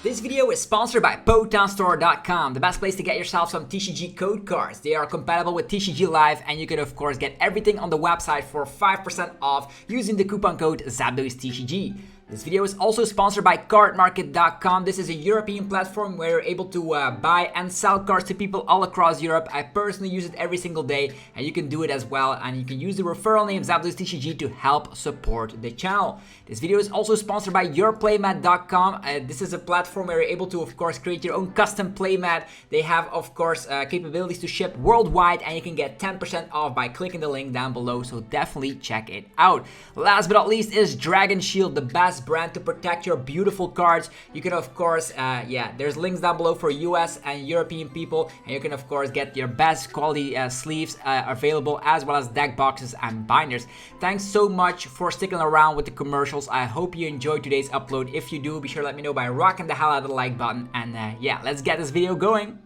This video is sponsored by PotownStore.com, the best place to get yourself some TCG code cards. They are compatible with TCG Live, and you can of course get everything on the website for 5% off using the coupon code ZapDoesTCG. This video is also sponsored by cardmarket.com. This is a European platform where you're able to buy and sell cards to people all across Europe. I personally use it every single day, and you can do it as well. And you can use the referral name ZapDoesTCG to help support the channel. This video is also sponsored by yourplaymat.com. This is a platform where you're able to, of course, create your own custom playmat. They have, of course, capabilities to ship worldwide, and you can get 10% off by clicking the link down below. So definitely check it out. Last but not least is Dragon Shield, the best brand to protect your beautiful cards. You can of course there's links down below for US and European people, and you can of course get your best quality sleeves available, as well as deck boxes and binders. Thanks so much for sticking around with the commercials. I hope you enjoyed today's upload. If you do, be sure to let me know by rocking the hell out of the like button, and let's get this video going.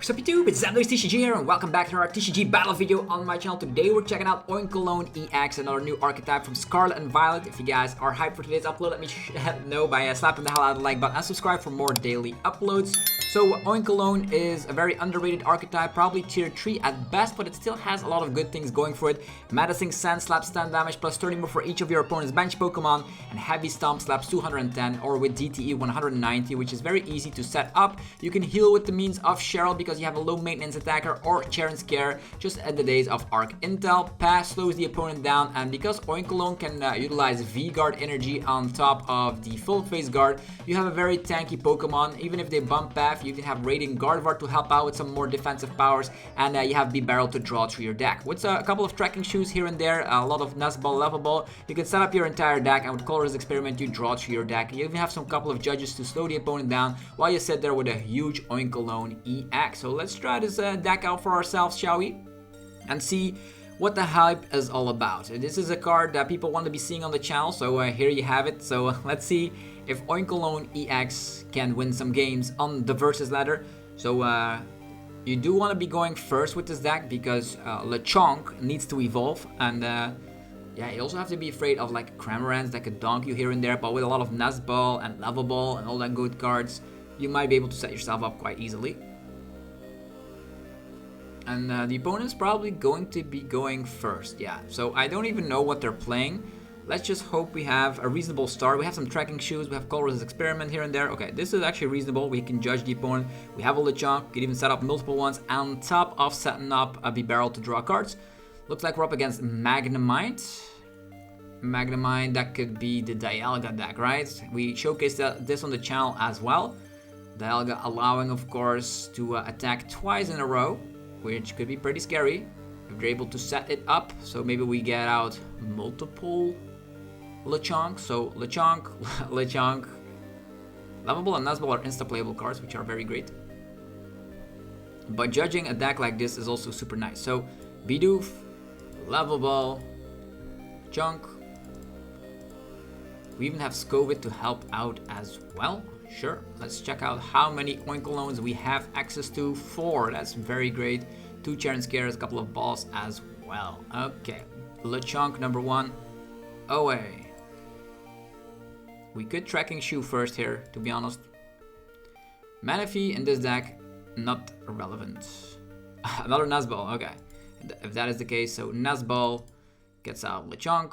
Sup YouTube, it's ZapDoesTCG here, and welcome back to our TCG battle video on my channel. Today we're checking out Oinkologne EX, another new archetype from Scarlet and Violet. If you guys are hyped for today's upload, let me know by slapping the hell out of the like button and subscribe for more daily uploads. So Oinkologne is a very underrated archetype, probably tier 3 at best, but it still has a lot of good things going for it. Menacing Sand slaps 10 damage plus 30 more for each of your opponent's bench Pokemon, and Heavy Stomp slaps 210, or with DTE 190, which is very easy to set up. You can heal with the means of Cheryl because you have a low maintenance attacker, or CHEREN'S just at the days of Arc Intel. Pass slows the opponent down, and because Oinkologne can utilize V-Guard energy on top of the full face guard, you have a very tanky Pokemon. Even if they bump path, you can have Radiant Gardevoir to help out with some more defensive powers, and you have Bibarel to draw through your deck. With a couple of Trekking Shoes here and there, a lot of Nuzball, Level Ball, you can set up your entire deck, and with Colress Experiment you draw through your deck. You even have some couple of Judges to slow the opponent down while you sit there with a huge Oinkologne EX. So let's try this deck out for ourselves, shall we? And see what the hype is all about. This is a card that people want to be seeing on the channel, so here you have it. So let's see if Oinkologne EX can win some games on the versus ladder. So you do want to be going first with this deck because Lechonk needs to evolve, and you also have to be afraid of like Cramorants that could donk you here and there, but with a lot of Nuzball and Level Ball and all that good cards, you might be able to set yourself up quite easily. And the opponent's probably going to be going first, so I don't even know what they're playing. Let's just hope we have a reasonable start. We have some Trekking Shoes, we have Colress Experiment here and there. Okay, this is actually reasonable. We can judge the opponent. We have a Lechonk, we can even set up multiple ones on top of setting up a Bibarel to draw cards. Looks like we're up against Magnemite. Magnemite, that could be the Dialga deck, right? We showcased this on the channel as well. Dialga allowing, of course, to attack twice in a row, which could be pretty scary if they're able to set it up. So maybe we get out multiple Lechonk. So Lechonk, Lechonk, Level Ball and Nuzball are insta-playable cards, which are very great. But judging a deck like this is also super nice. So Bidoof, Level Ball, Lechonk. We even have Skwovet to help out as well. Sure, let's check out how many Oinkolognes we have access to. 4, that's very great. 2 CHEREN'S, a couple of balls as well. Okay, Lechonk number 1, away. We could Trekking Shoe first here, to be honest. Manaphy in this deck, not relevant. Another Nuzball, okay. If that is the case, so Nuzball gets out Lechonk.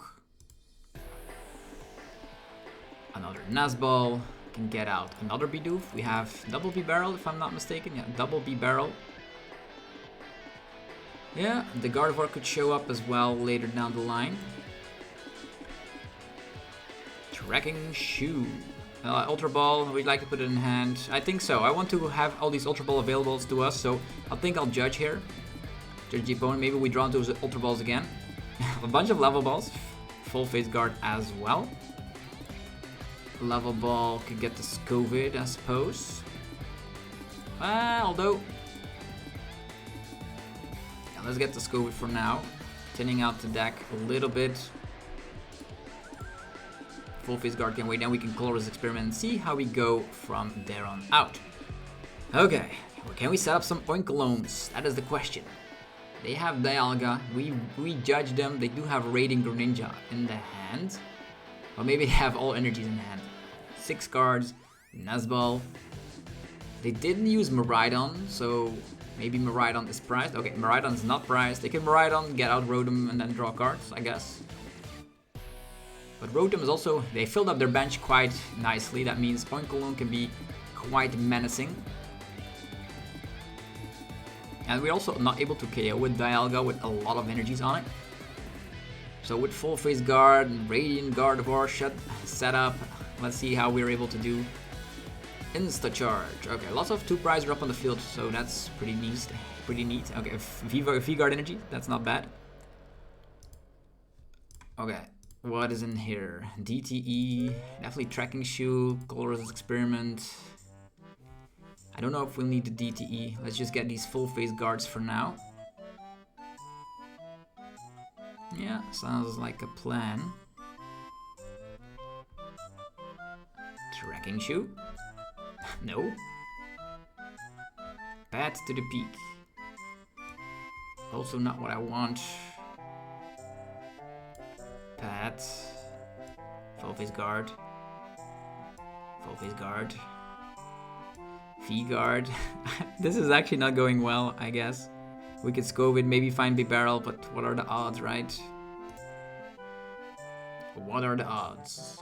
Another Nuzball. Can get out another Bidoof. We have double Bibarel, if I'm not mistaken. Yeah, double Bibarel. Yeah, the Gardevoir could show up as well later down the line. Trekking Shoe. Ultra Ball, we'd like to put it in hand. I think so. I want to have all these Ultra Ball available to us, so I think I'll judge here. Judge the opponent. Maybe we draw into those Ultra Balls again. A bunch of Level Balls. Full face guard as well. Level Ball could get the Skwovet, I suppose. Although... let's get the Skwovet for now. Thinning out the deck a little bit. Full face guard can wait. Now we can Colress Experiment and see how we go from there on out. Okay, Well, can we set up some Oinkolones? That is the question. They have Dialga. We judge them. They do have Radiant Gardevoir in the hand. Or maybe they have all energies in hand. 6 cards. Nazball. They didn't use Miraidon, so maybe Miraidon is prized. Okay, Miraidon is not prized. They can Miraidon, get out Rotom, and then draw cards, I guess. But Rotom is also... They filled up their bench quite nicely. That means Oinkologne can be quite menacing. And we're also not able to KO with Dialga with a lot of energies on it. So with Full Face Guard and Radiant Gardevoir set up, let's see how we're able to do. Insta Charge. Okay, lots of 2 prizes are up on the field, so that's pretty neat. Okay, V-Guard energy, that's not bad. Okay, what is in here? DTE, definitely Trekking Shoe, Colress Experiment. I don't know if we'll need the DTE. Let's just get these Full Face Guards for now. Yeah, sounds like a plan. Trekking Shoe. No. Path to the Peak. Also not what I want. Path. Full Face Guard. Full Face Guard. V-Guard. This is actually not going well, I guess. We could Skwovet, maybe find Bibarel, but what are the odds, right? What are the odds?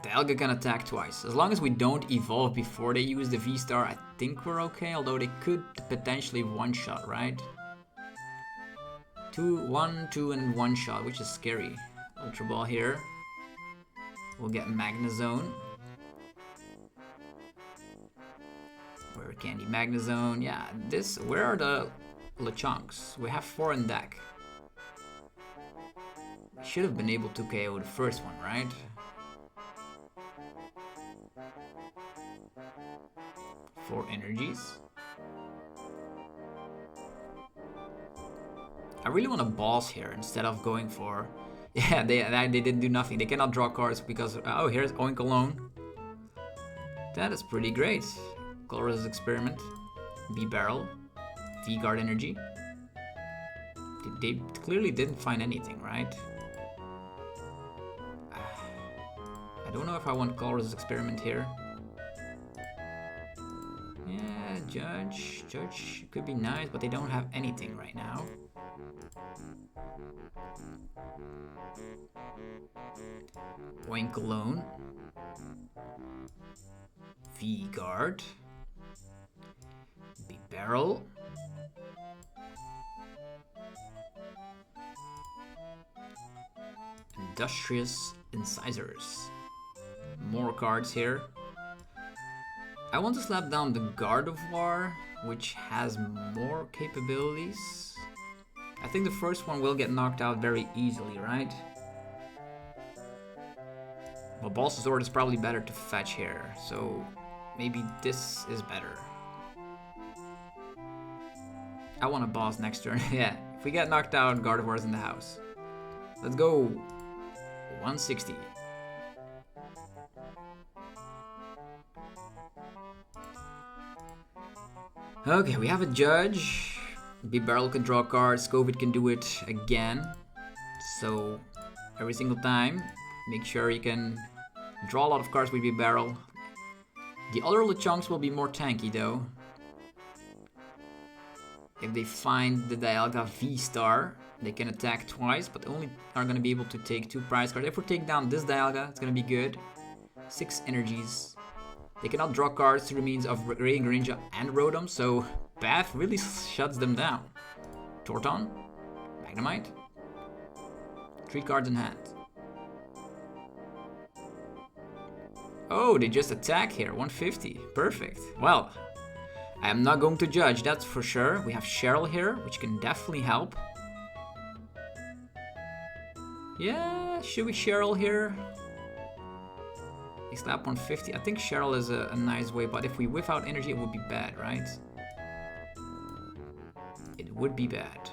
Dialga can attack twice. As long as we don't evolve before they use the VSTAR, I think we're okay. Although they could potentially one-shot, right? 1, 2, and one-shot, which is scary. Ultra Ball here. We'll get Magnezone. Where can the Magnezone? Yeah, where are the Lechonks? We have 4 in deck. Should have been able to KO the first one, right? Four energies. I really want a boss here instead of going for... Yeah, they didn't do nothing. They cannot draw cards because... Oh, here's Oinkologne. That is pretty great. Colress Experiment. Bibarel. V-Guard Energy. They clearly didn't find anything, right? I don't know if I want Colress Experiment here. Yeah, Judge could be nice, but they don't have anything right now. Oinkologne. V-Guard. Bibarel. Industrious Incisors. More cards here. I want to slap down the Gardevoir, which has more capabilities. I think the first one will get knocked out very easily, right? Well, Boss's Sword is probably better to fetch here, so maybe this is better. I want a boss next turn. Yeah, if we get knocked out, Gardevoir's in the house. Let's go. 160. Okay, we have a Judge. Bibarel can draw cards. Skwovet can do it again. So every single time, make sure you can draw a lot of cards with Bibarel. The other Lechonks will be more tanky though. If they find the Dialga VSTAR, they can attack twice, but only are going to be able to take 2 prize cards. If we take down this Dialga, it's going to be good. 6 energies. They cannot draw cards through the means of Radiant Gardevoir and Rotom, so Path really shuts them down. Torton, Magnemite, 3 cards in hand. Oh, they just attack here, 150, perfect. Well, I am not going to judge, that's for sure. We have Cheryl here, which can definitely help. Yeah, should we Cheryl here? They slap 150. I think Cheryl is a nice way, but if we whiff out energy, it would be bad, right? It would be bad.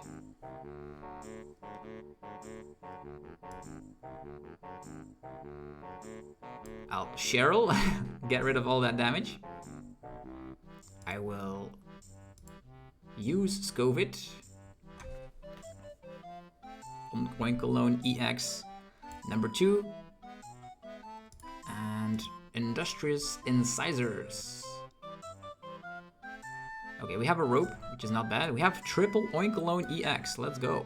I'll Cheryl, get rid of all that damage. I will use Skwovet. Oinkologne EX number 2. And Industrious Incisors. Okay, we have a rope, which is not bad. We have triple Oinkologne EX. Let's go.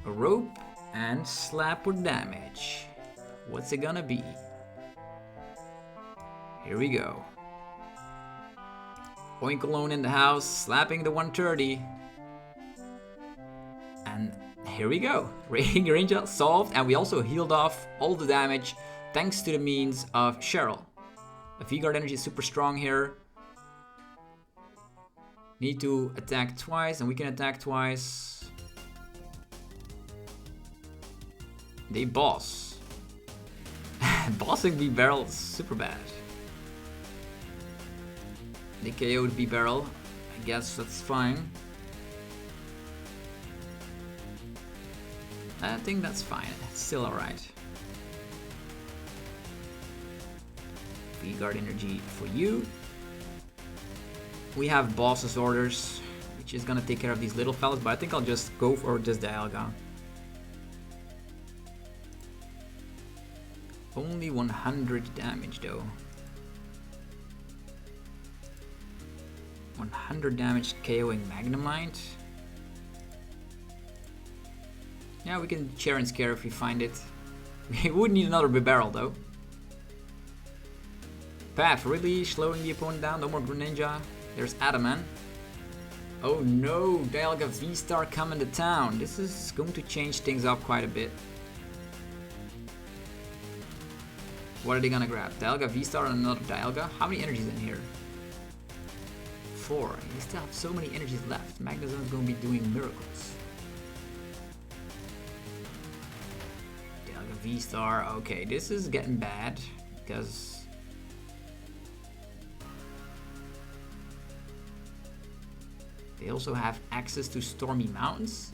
A rope and slap with damage. What's it gonna be? Here we go. Oinkologne in the house, slapping the 130. And here we go. Radiant Gardevoir solved, and we also healed off all the damage thanks to the means of Cheryl. The V-Guard energy is super strong here. Need to attack twice, and we can attack twice. They boss. Bossing Bibarel is super bad. They KO'd Bibarel. I guess that's fine. I think that's fine. It's still alright. V-Guard energy for you. We have boss's orders, which is gonna take care of these little fellas, but I think I'll just go for this Dialga. Only 100 damage though. 100 damage KOing Magnemite. Yeah, we can CHEREN'S care if we find it. We would need another Bibarel though. Path really slowing the opponent down. No more Greninja. There's Adamant. Oh no, Dialga VSTAR coming to town. This is going to change things up quite a bit. What are they gonna grab? Dialga VSTAR and another Dialga? How many energies in here? 4. They still have so many energies left. Magnezone is gonna be doing miracles. Dialga VSTAR. Okay, this is getting bad because they also have access to Stormy Mountains.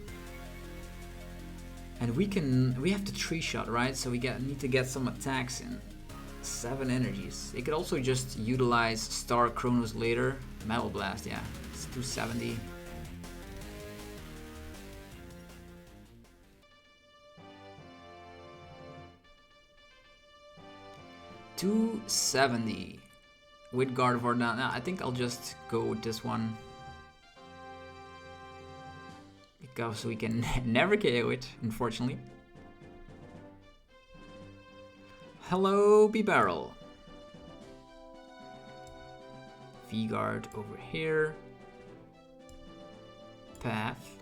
And we have the 3-shot, right? So we need to get some attacks in. 7 energies. They could also just utilize Star Chronos later. Metal Blast, yeah. It's 270. $270 with Gardevoir down. Now I think I'll just go with this one. Because we can never KO it, unfortunately. Hello, Bibarel. V-Guard over here. Path.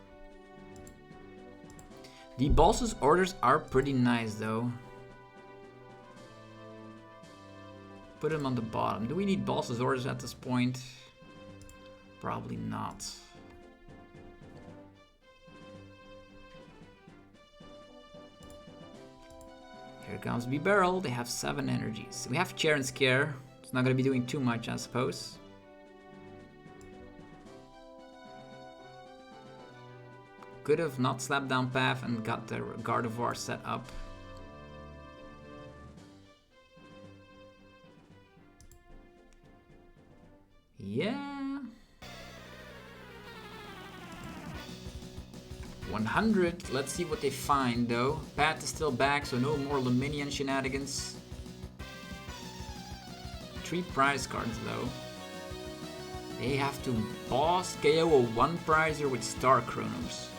The boss's orders are pretty nice though. Put them on the bottom. Do we need boss's orders at this point? Probably not. Here comes Bibarel. They have 7 energies. We have CHEREN'S care. It's not going to be doing too much, I suppose. Could have not slapped down Path and got the Gardevoir set up. Yeah. 100. Let's see what they find though. Pat is still back, so no more Luminion shenanigans. 3 prize cards though. They have to boss KO a 1 prizer with Star Chronos.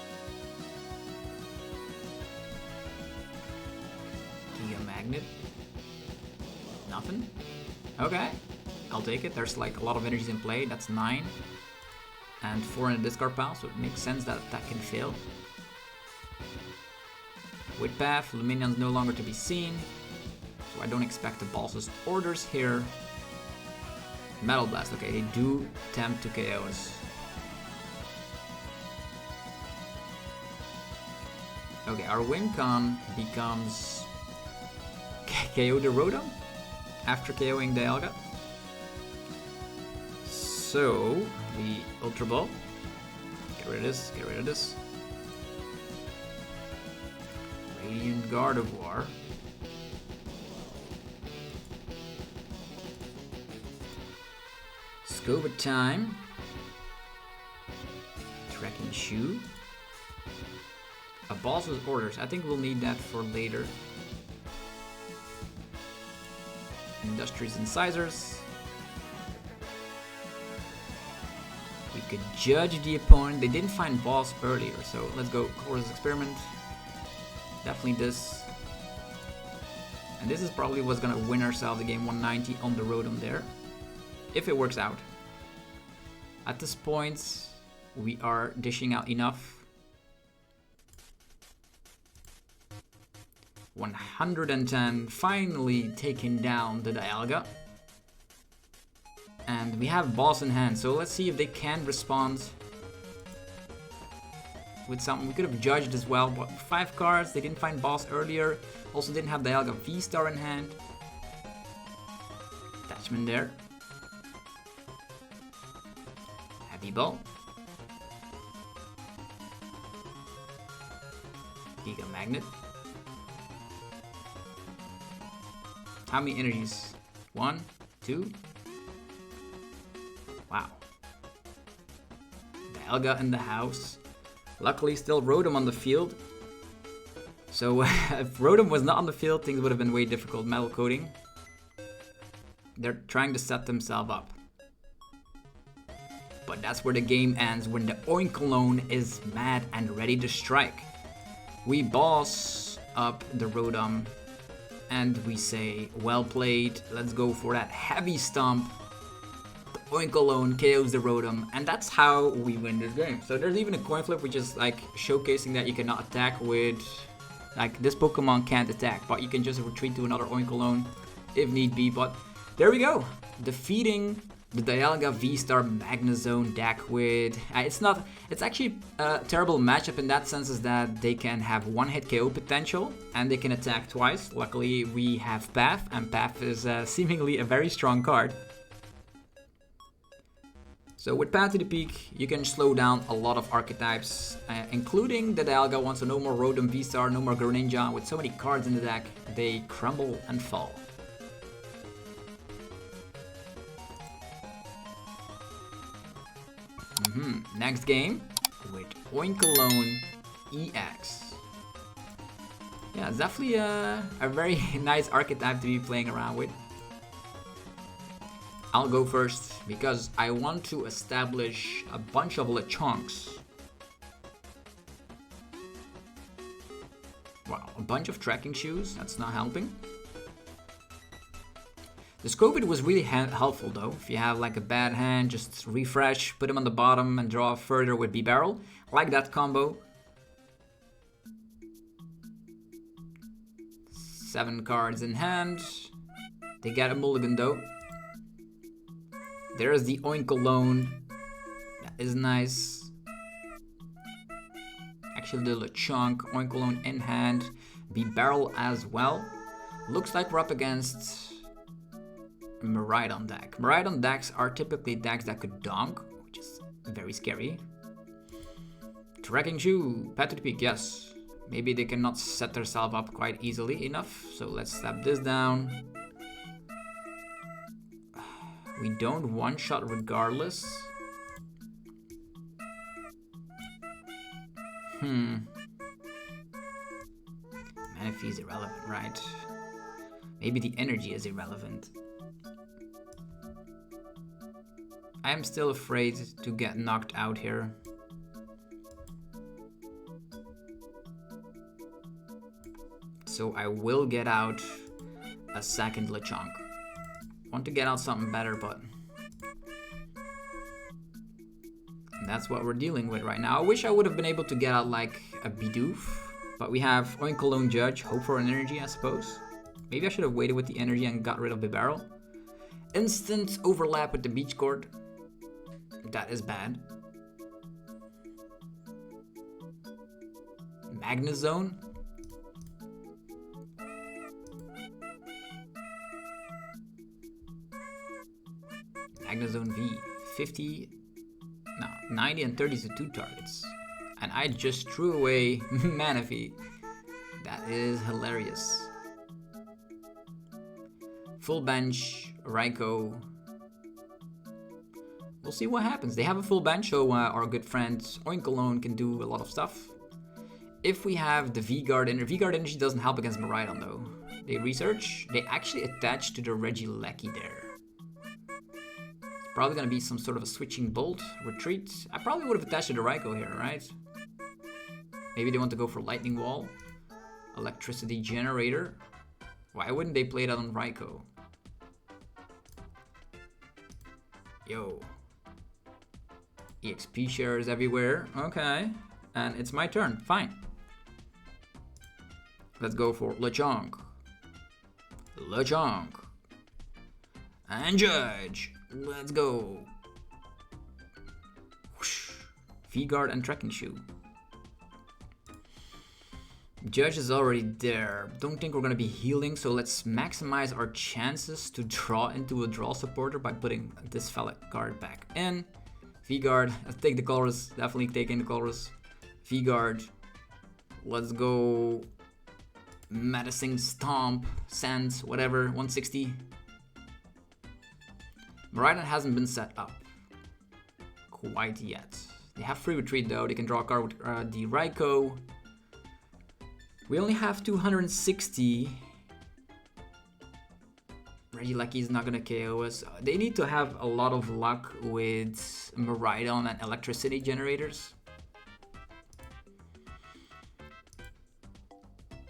Giga Magnet. Nothing? Okay. I'll take it. There's like a lot of energies in play. That's 9. And 4 in the discard pile, so it makes sense that that can fail. With Path, Luminion's no longer to be seen, so I don't expect the boss's orders here. Metal Blast, okay, they do attempt to KO us. Okay, our win con becomes KO the Rotom after KOing Dialga. So, the Ultra Ball. Get rid of this, get rid of this. Radiant Gardevoir. Skwovet time. Trekking Shoe. A boss's orders. I think we'll need that for later. Industries Incisors. We could judge the opponent. They didn't find boss earlier, so let's go Colress Experiment. Definitely this. And this is probably what's gonna win ourselves the game 190 on the Rotom there. If it works out. At this point, we are dishing out enough. 110, finally taking down the Dialga. And we have boss in hand, so let's see if they can respond with something. We could have judged as well, but 5 cards, they didn't find boss earlier. Also didn't have Dialga VSTAR in hand. Attachment there. Heavy Ball. Giga Magnet. How many energies? 1, 2. Wow. Dialga in the house. Luckily still Rotom on the field. So if Rotom was not on the field, things would have been way difficult. Metal Coating. They're trying to set themselves up. But that's where the game ends, when the Oinkologne is mad and ready to strike. We boss up the Rotom and we say, well played, let's go for that heavy stomp. The Oinkologne KOs the Rotom, and that's how we win this game. So there's even a coin flip, which is like showcasing that you cannot attack with, like this Pokemon can't attack, but you can just retreat to another Oinkologne if need be. But there we go, defeating the Dialga VSTAR Magnezone deck with... it's actually a terrible matchup in that sense, is that they can have one-hit KO potential and they can attack twice. Luckily we have Path, and Path is seemingly a very strong card. So with Path to the Peak, you can slow down a lot of archetypes, including the Dialga one, so no more Rotom VSTAR, no more Greninja. With so many cards in the deck, they crumble and fall. Next game with Oinkologne EX. Yeah, it's definitely a very nice archetype to be playing around with. I'll go first because I want to establish a bunch of Lechonks. Wow, a bunch of Trekking Shoes, that's not helping. The Skwovet was really helpful though. If you have like a bad hand, just refresh, put him on the bottom and draw further with Bibarel. I like that combo. 7 cards in hand. They get a mulligan though. There's the Oinkologne. That is nice. Actually the Lechonk, Oinkologne in hand. Bibarel as well. Looks like we're up against Miraidon deck. Miraidon decks are typically decks that could donk, which is very scary. Trekking Shoe, Path to the Peak, yes. Maybe they cannot set themselves up quite easily enough, so let's slap this down. We don't one-shot regardless. Manaphy is irrelevant, right? Maybe the energy is irrelevant. I am still afraid to get knocked out here. So I will get out a second Lechonk. Want to get out something better, but that's what we're dealing with right now. I wish I would have been able to get out like a Bidoof, but we have Oinkologne Judge, hope for an energy, I suppose. Maybe I should have waited with the energy and got rid of Bibarel. Instant overlap with the Beach Court. That is bad. Magnezone. Magnezone V. 50. No, 90 and 30 to 2 targets. And I just threw away Manaphy. That is hilarious. Full bench, Raikou. we'll see what happens. They have a full bench, so our good friend Oinkologne can do a lot of stuff. If we have the V-Guard Energy, V-Guard Energy doesn't help against Miraidon though. They research, they actually attach to the Regieleki there. Probably gonna be some sort of a switching bolt, retreat. I probably would have attached to the Raikou here, right? Maybe they want to go for Lightning Wall. Electricity Generator. Why wouldn't they play that on Raikou? Yo. EXP shares everywhere. Okay. And it's my turn. Fine. Let's go for Lechonk. Lechonk. And Judge. Let's go. Whoosh. V-Guard and Trekking Shoe. Judge is already there. Don't think we're going to be healing, so let's maximize our chances to draw into a draw supporter by putting this fella guard back in. V-Guard, let's take the Colress. Definitely taking the Colress. V-Guard. Let's go. Menacing Stomp, Sands, whatever, 160. Miraidon hasn't been set up quite yet. They have free retreat though. They can draw a card with the Raikou. We only have 260. Regieleki is not gonna KO us. They need to have a lot of luck with Miraidon and electricity generators.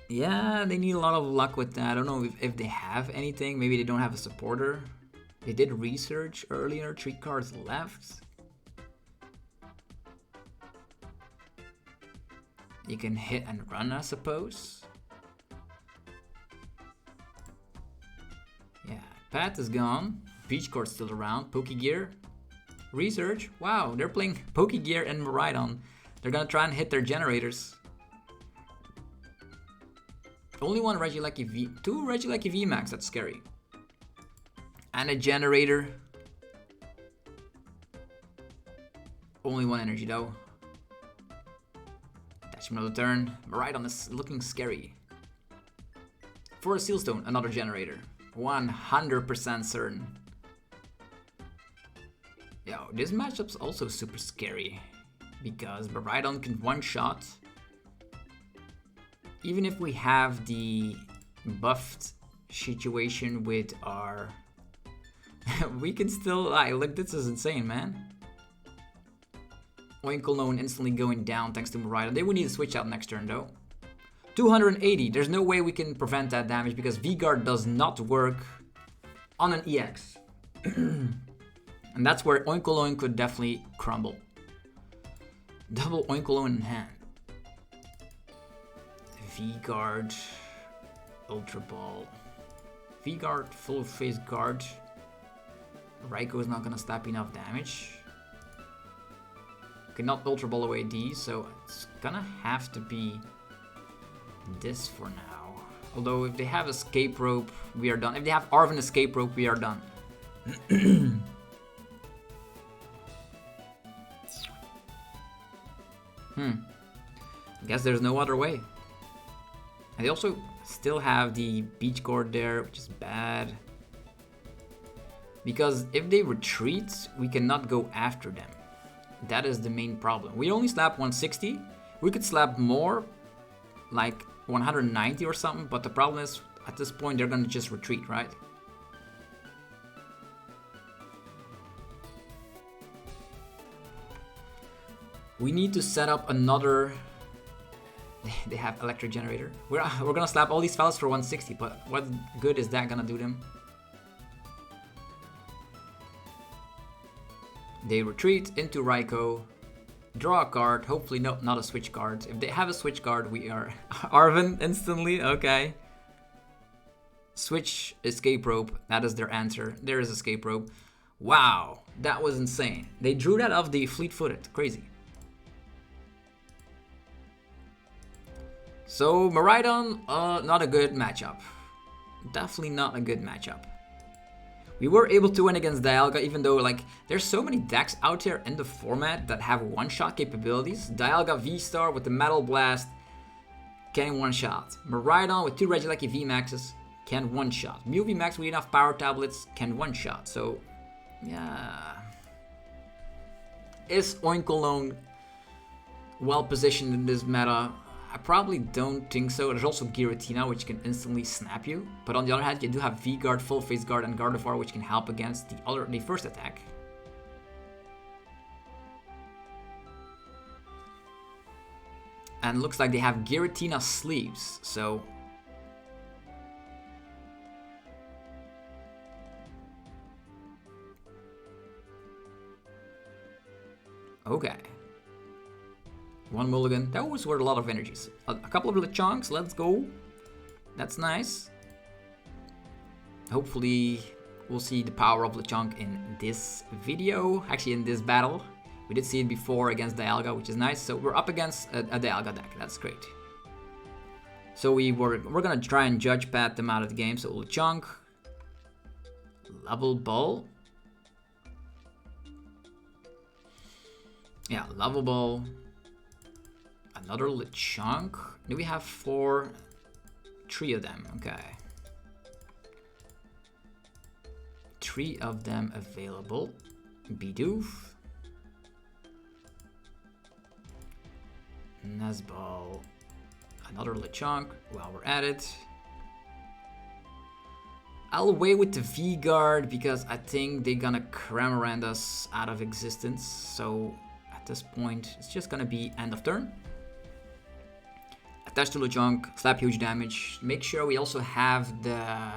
Yeah, they need a lot of luck with that. I don't know if they have anything. Maybe they don't have a supporter. They did research earlier. 3 cards left. You can hit and run, I suppose. Yeah, Pat is gone. Beach Court's still around. Pokegear. Research. Wow, they're playing Pokegear and Miraidon. They're gonna try and hit their generators. Only one Regieleki V. 2 Regieleki VMAX, that's scary. And a generator. Only 1 energy though. Attachment of the turn. Miraidon is looking scary. For a Sealstone, another generator. 100% certain. Yo, this matchup's also super scary. Because Miraidon can one-shot. Even if we have the buffed situation with our... we can still... look, this is insane, man. Oinkologne instantly going down thanks to Miraidon. They would need to switch out next turn, though. 280. There's no way we can prevent that damage because V-Guard does not work on an EX. And that's where Oinkologne could definitely crumble. Double Oinkologne in hand. V-Guard, Ultra Ball, V-Guard, full face guard. Raikou is not gonna stop enough damage. Cannot Ultra Ball away these, so it's gonna have to be this for now. Although if they have Escape Rope, we are done. If they have Arven Escape Rope, we are done. I guess there's no other way. And they also still have the Beach Court there, which is bad. Because if they retreat, we cannot go after them. That is the main problem. We only slap 160. We could slap more, like 190 or something, but the problem is, at this point, they're gonna just retreat, right? We need to set up another... They have electric generator. We're gonna slap all these fellas for 160, but what good is that gonna do them? They retreat into Raikou, draw a card, hopefully not a switch card. If they have a switch card, we are Arven instantly, okay. Switch Escape Rope, that is their answer. There is Escape Rope. Wow, that was insane. They drew that off the Fleet-Footed, crazy. So Miraidon, not a good matchup. Definitely not a good matchup. We were able to win against Dialga, even though like there's so many decks out there in the format that have one-shot capabilities. Dialga VSTAR with the Metal Blast can one-shot. Miraidon with 2 Regieleki VMAXs can one-shot. Mew VMAX with enough power tablets can one-shot. So yeah, Is Oinkologne well positioned in this meta? I probably don't think so. There's also Giratina, which can instantly snap you. But on the other hand, you do have V-Guard, Full Face Guard, and Gardevoir, which can help against the first attack. And looks like they have Giratina sleeves, so... Okay. One mulligan. That was worth a lot of energies. A couple of Lechonks, let's go. That's nice. Hopefully we'll see the power of Lechonk in this video. Actually in this battle. We did see it before against Dialga, which is nice. So we're up against a Dialga deck. That's great. So we're gonna try and judge pad them out of the game. So Lechonk, Level Ball. Yeah, Level Ball. Another Lechonk. Do we have 3 of them? Okay. 3 of them available. Bidoof. Nesball. Another Lechonk while we're at it. I'll away with the V-Guard because I think they're gonna Cramorant us out of existence. So at this point, it's just gonna be end of turn. Attach to Lechonk, slap huge damage. Make sure we also have the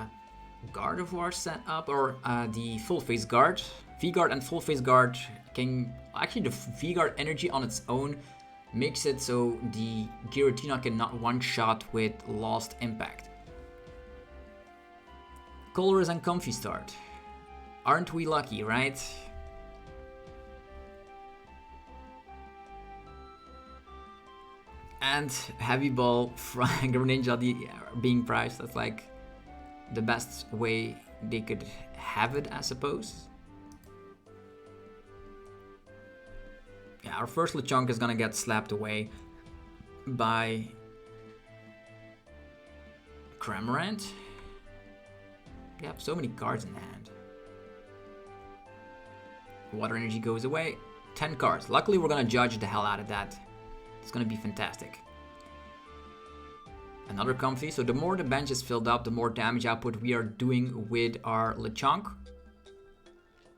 Gardevoir set up, or the Full Face Guard. V-Guard and Full Face Guard can... Actually, the V-Guard energy on its own makes it so the Giratina cannot one-shot with Lost Impact. Colress and Comfy start. Aren't we lucky, right? And Heavy Ball from Greninja being priced. That's like the best way they could have it, I suppose. Yeah, our first Lechonk is gonna get slapped away by Cramorant. They have so many cards in hand. Water energy goes away. 10 cards. Luckily, we're gonna judge the hell out of that. It's gonna be fantastic. Another Comfy. So the more the bench is filled up, the more damage output we are doing with our Lechonk.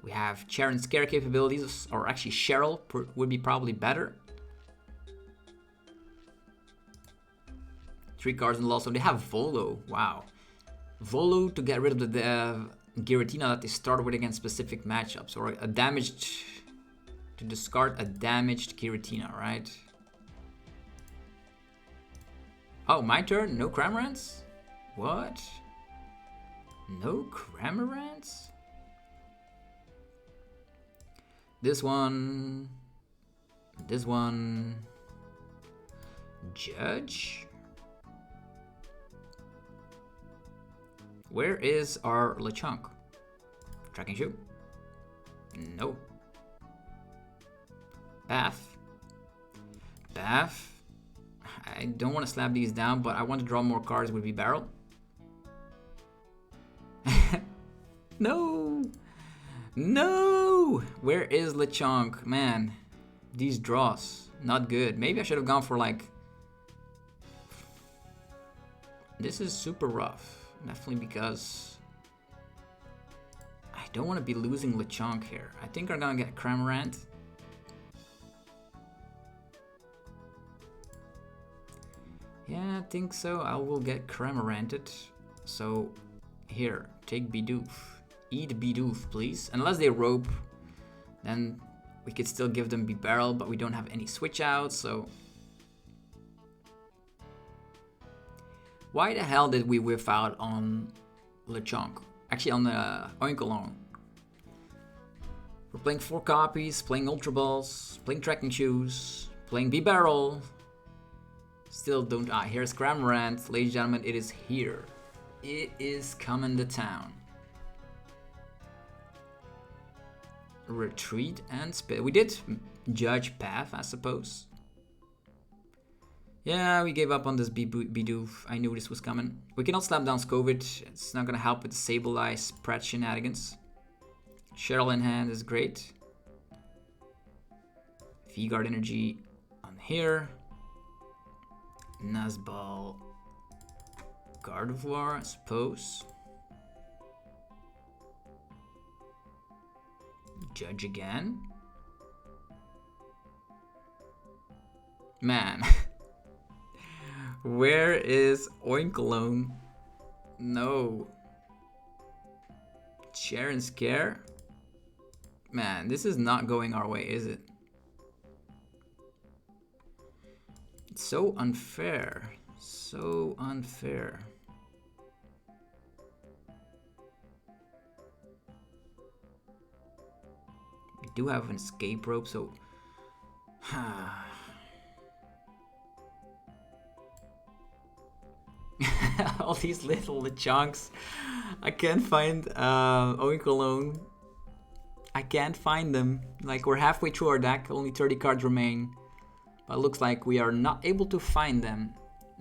We have CHEREN'S scare capabilities, or actually Cheryl would be probably better. 3 cards in the loss. So they have Volo. Wow. Volo to get rid of the Giratina that they start with against specific matchups, or a damaged... to discard a damaged Giratina, right? Oh, my turn? No Cramorants? What? No Cramorants? This one... This one... Judge? Where is our Lechonk? Trekking Shoe? No. Bath? Bath? I don't want to slap these down, but I want to draw more cards with Bibarel. No! No! Where is Lechonk? Man, these draws, not good. Maybe I should have gone for like... This is super rough. Definitely because... I don't want to be losing Lechonk here. I think I'm gonna get Cramorant. Yeah, I think so. I will get Cramoranted. So, here, take Bidoof. Eat Bidoof, please. Unless they rope, then we could still give them Bibarel, but we don't have any switch outs, so... Why the hell did we whiff out on Lechonk? Actually, on the Oinkologne. We're playing 4 copies, playing Ultra Balls, playing Trekking Shoes, playing Bibarel. Still don't... Ah, here's Cramorant. Ladies and gentlemen, it is here. It is coming to town. Retreat and spit. We did judge path, I suppose. Yeah, we gave up on this Bidoof. I knew this was coming. We cannot slap down Skwovet. It's not gonna help with the Sableye spread shenanigans. Cheryl in hand is great. V-Guard energy on here. Nuzball Gardevoir, I suppose. Judge again. Man. Where is Oinkologne? No. CHEREN'S care? Man, this is not going our way, is it? It's so unfair. So unfair. We do have an escape rope, so... All these little Lechonks. I can't find Oinkologne. I can't find them. Like, we're halfway through our deck, only 30 cards remain. But it looks like we are not able to find them.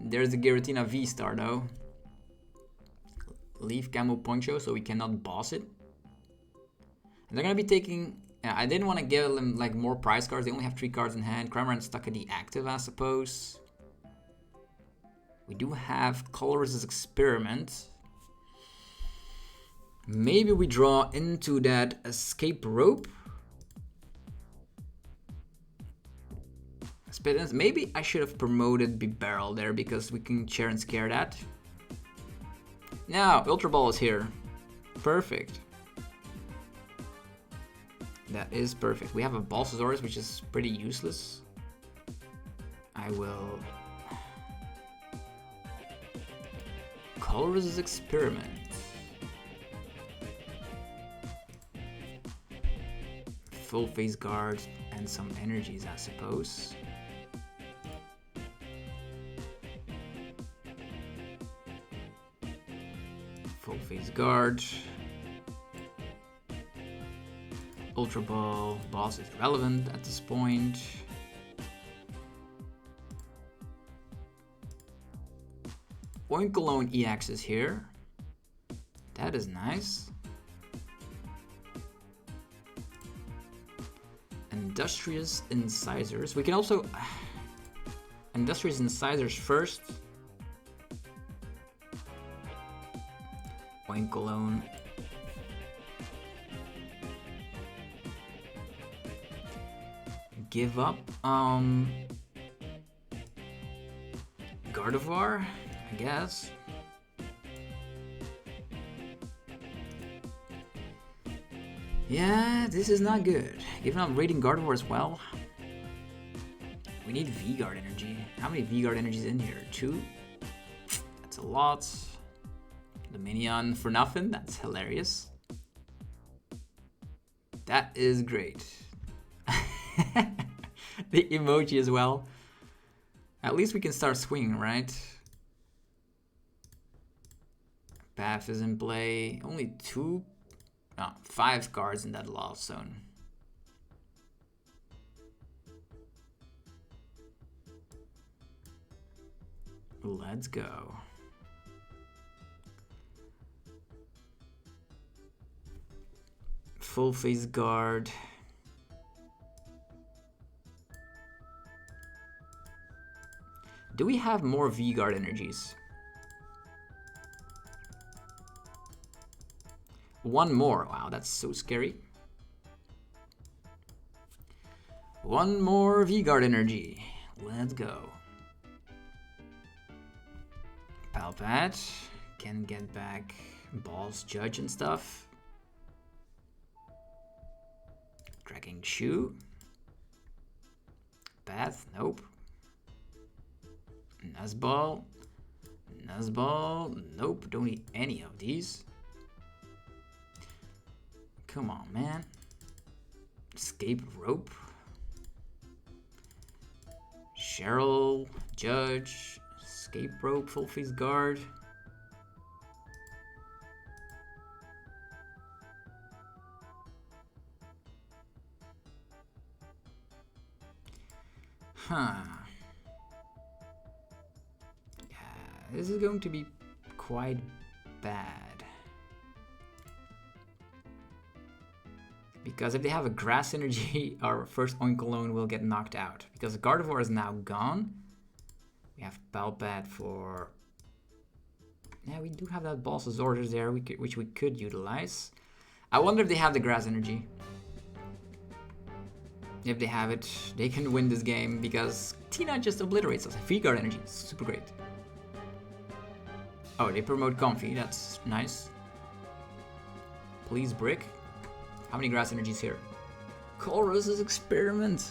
There's the Giratina VSTAR though. Leaf Camo Poncho, so we cannot boss it. And they're gonna be taking... Yeah, I didn't want to give them like more prize cards. They only have 3 cards in hand. Cramorant stuck at the active, I suppose. We do have Colress' Experiment. Maybe we draw into that escape rope. Maybe I should have promoted Bibarel there because we can CHEREN'S scare that. Now, Ultra Ball is here. Perfect. That is perfect. We have a Balsasaurus, which is pretty useless. I will... Colress' Experiment. Full face guard and some energies, I suppose. Full face guard. Ultra Ball. Boss is relevant at this point. Oinkologne EX is here. That is nice. Industrious Incisors. We can also... Industrious Incisors first. Oinkologne. Give up Gardevoir, I guess. Yeah, this is not good. Giving up Radiant Gardevoir as well. We need V-Guard energy. How many V-Guard energies in here? 2? That's a lot. The Minion for nothing. That's hilarious. That is great. The emoji as well. At least we can start swinging, right? Path is in play. Only 5 cards in that lost zone. Let's go. Full face guard. Do we have more V-Guard energies? One more. Wow, that's so scary. One more V-Guard energy. Let's go. Palpat. Can get back Balls, Judge and stuff. Trekking Shoe. Path. Nope. Nuzball. Nuzball. Nope, don't need any of these. Come on, man. Escape rope. Cheryl, Judge, escape rope, full face guard. Huh. This is going to be quite bad. Because if they have a grass energy, our first Oinkologne will get knocked out. Because Gardevoir is now gone. We have Palpat for... Yeah, we do have that boss's orders there, which we could utilize. I wonder if they have the grass energy. If they have it, they can win this game because Tina just obliterates us. V-Guard energy, super great. Oh, they promote Comfy, that's nice. Please brick. How many grass energies here? Colress' experiment.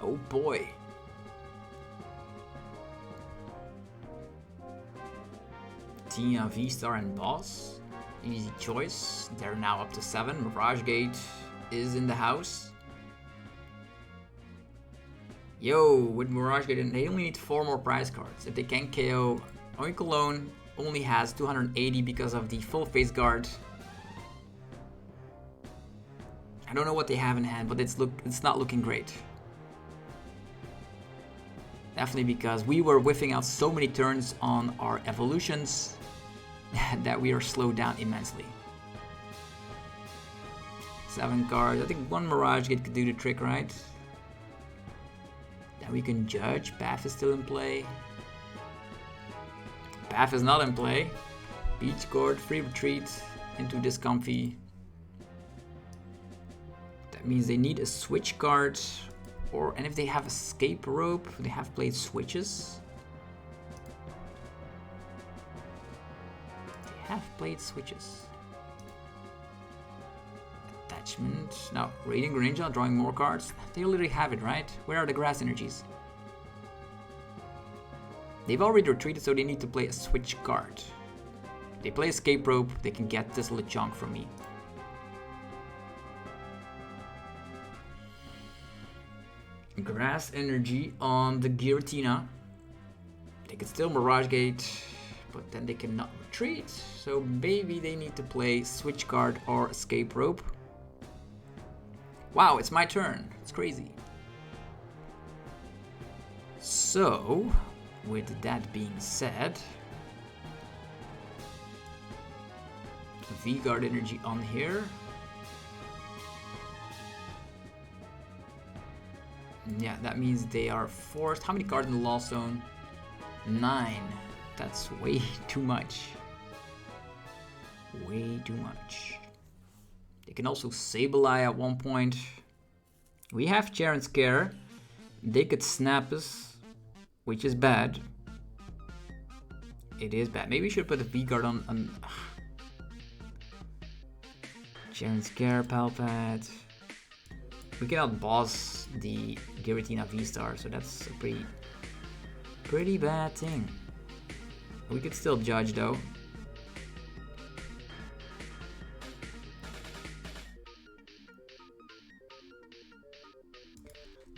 Oh boy. Tina, VSTAR, and Boss. Easy choice. They're now up to 7. Mirage Gate is in the house. Yo, with Mirage Gate, they only need 4 more prize cards. If they can KO, Oinkologne only has 280 because of the full face guard. I don't know what they have in hand, but it's not looking great. Definitely because we were whiffing out so many turns on our evolutions that we are slowed down immensely. 7 cards. I think 1 Mirage Gate could do the trick, right? Then we can judge. Path is still in play. Path is not in play. Beach Court, free retreat into this Comfy. That means they need a switch card, and if they have escape rope, they have played switches. They have played switches. Attachment. Now, Radiant Gardevoir drawing more cards. They already have it, right? Where are the grass energies? They've already retreated, so they need to play a switch card. If they play escape rope, they can get this Lechonk from me. Grass energy on the Giratina. They can still Mirage Gate, but then they cannot retreat. So maybe they need to play switch card or escape rope. Wow, it's my turn. It's crazy. So, with that being said, V-Guard energy on here. Yeah, that means they are forced. How many cards in the lost zone? 9. That's way too much. Way too much. They can also Sableye at one point. We have CHEREN'S. They could snap us, which is bad. It is bad. Maybe we should put a V-Guard on CHEREN'S, Palpat. We can outboss the Giratina VSTAR, so that's a pretty bad thing. We could still judge though.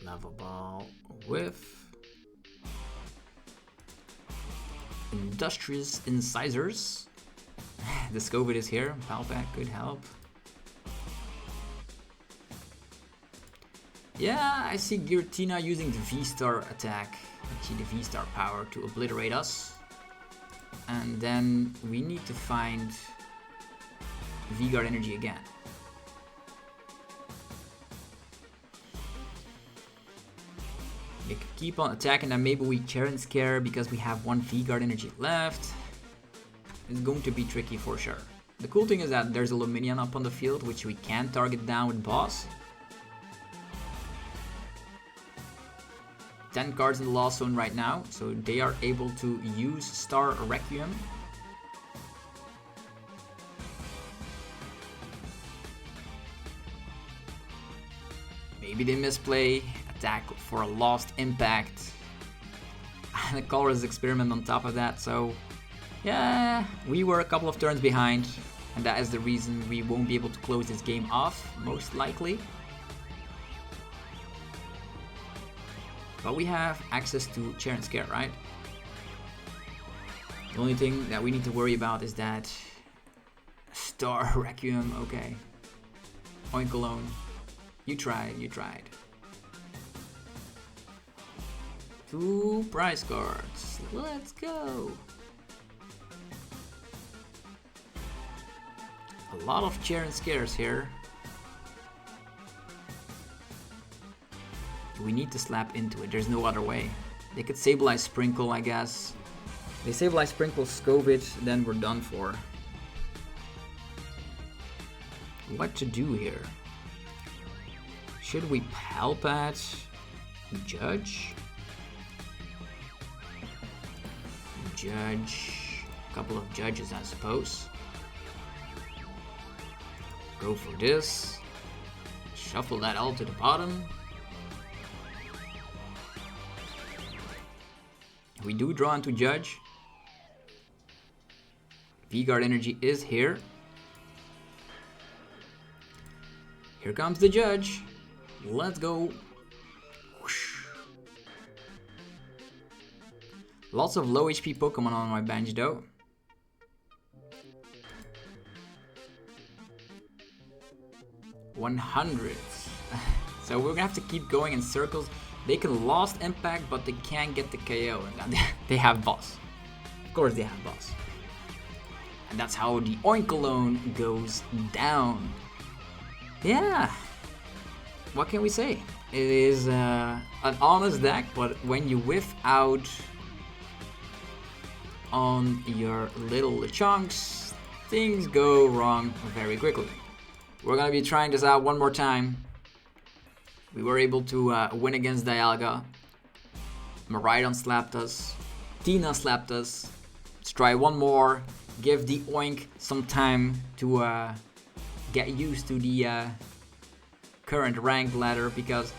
Level Ball with Industrious Incisors. The Skwovet is here. Palpak could help. Yeah, I see Giratina using the VSTAR attack, actually the VSTAR power, to obliterate us. And then we need to find V-Guard energy again. They could keep on attacking and maybe we CHEREN'S because we have 1 V-Guard energy left. It's going to be tricky for sure. The cool thing is that there's a Luminion up on the field, which we can target down with Boss. 10 cards in the lost zone right now, so they are able to use Star Requiem. Maybe they misplay, attack for a lost impact, and a Colress experiment on top of that, so yeah, we were a couple of turns behind, and that is the reason we won't be able to close this game off, most likely. But we have access to CHEREN'S, right? The only thing that we need to worry about is that Star Requiem, okay. Oinkologne, you tried. 2 prize cards, let's go. A lot of CHEREN'S here. We need to slap into it. There's no other way. They could Sableye Sprinkle, I guess. They Sableye Sprinkle Skwovet, then we're done for. What to do here? Should we Palpat Judge? Judge. A couple of judges, I suppose. Go for this. Shuffle that all to the bottom. We do draw into Judge. V-Guard energy is here. Here comes the Judge. Let's go. Whoosh. Lots of low HP Pokemon on my bench though. $100. So we're gonna have to keep going in circles. They can Lost Impact, but they can't get the KO. And they have Boss. Of course they have Boss. And that's how the Oinkologne goes down. Yeah. What can we say? It is an honest deck, but when you whiff out on your little Lechonks, things go wrong very quickly. We're gonna be trying this out one more time. We were able to win against Dialga. Miraidon slapped us. Tina slapped us. Let's try one more. Give the Oink some time to get used to the current rank ladder, because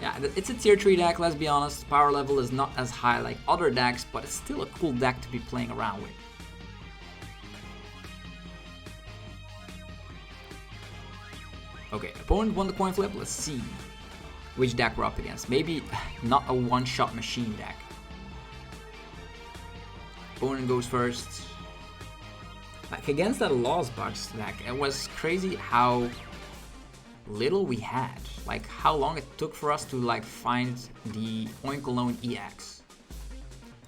yeah, it's a tier 3 deck, let's be honest. Power level is not as high like other decks, but it's still a cool deck to be playing around with. Okay, opponent won the coin flip. Let's see which deck we're up against. Maybe not a one-shot machine deck. Opponent goes first. Like against that Lost Box deck, it was crazy how little we had. Like how long it took for us to like find the Oinkologne EX.